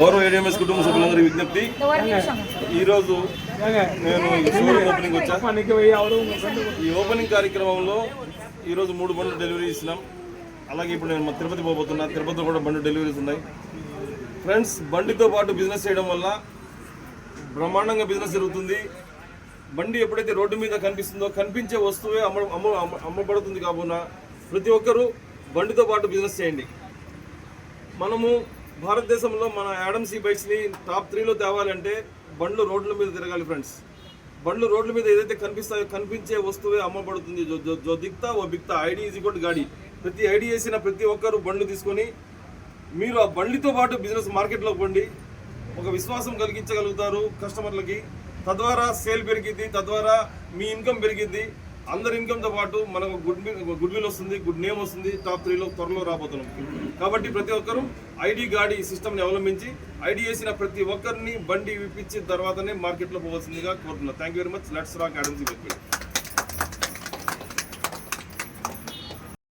గౌరవ ఏడిఎంఎస్ కుటుంబ సభ్యులందరి విజ్ఞప్తి, ఈరోజు నేను షోరూమ్ ఓపెనింగ్ వచ్చా. ఈ ఓపెనింగ్ కార్యక్రమంలో ఈరోజు 3 బండ్లు డెలివరీ ఇస్తున్నాం. అలాగే ఇప్పుడు నేను తిరుపతి పోబోతున్నా. తిరుపతిలో కూడా బండ్లు డెలివరీస్ ఉన్నాయి. ఫ్రెండ్స్, బండితో పాటు బిజినెస్ చేయడం వల్ల బ్రహ్మాండంగా బిజినెస్ జరుగుతుంది. బండి ఎప్పుడైతే రోడ్డు మీద కనిపిస్తుందో కనిపించే వస్తువే అమ్మబడుతుంది. కావున ప్రతి ఒక్కరూ బండితో పాటు బిజినెస్ చేయండి. మనము భారతదేశంలో మన యాడమ్స్ బైక్స్ని టాప్ 3లో తేవాలంటే బండ్లు రోడ్ల మీద తిరగాలి. ఫ్రెండ్స్, బండ్లు రోడ్ల మీద ఏదైతే కనిపిస్తాయో కనిపించే వస్తువే అమ్మబడుతుంది. జో దిక్తా ఓ బిక్తా, ఐడి ఈజ్ ఈక్వల్ టు గాడి. ప్రతి ఐడి వేసిన ప్రతి ఒక్కరు బండ్లు తీసుకొని మీరు ఆ బండితో పాటు బిజినెస్ మార్కెట్లోకి పండి ఒక విశ్వాసం కలిగించగలుగుతారు కస్టమర్లకి. తద్వారా సేల్ పెరిగిద్ది, తద్వారా మీ ఇన్కమ్ పెరిగిద్ది. అందరి ఇన్కమ్తో పాటు మనకు గుడ్ విల్ వస్తుంది, గుడ్ నేమ్ వస్తుంది. టాప్ 3లో త్వరలో రాబోతున్నాం. కాబట్టి ప్రతి ఒక్కరూ ఐడి గాడి సిస్టమ్ని అవలంబించి ఐడి వేసిన ప్రతి ఒక్కరిని బండి విప్పించిన తర్వాతనే మార్కెట్లో పోవాల్సిందిగా కోరుతున్నాను. Thank you very much. Let's rock Adams bike.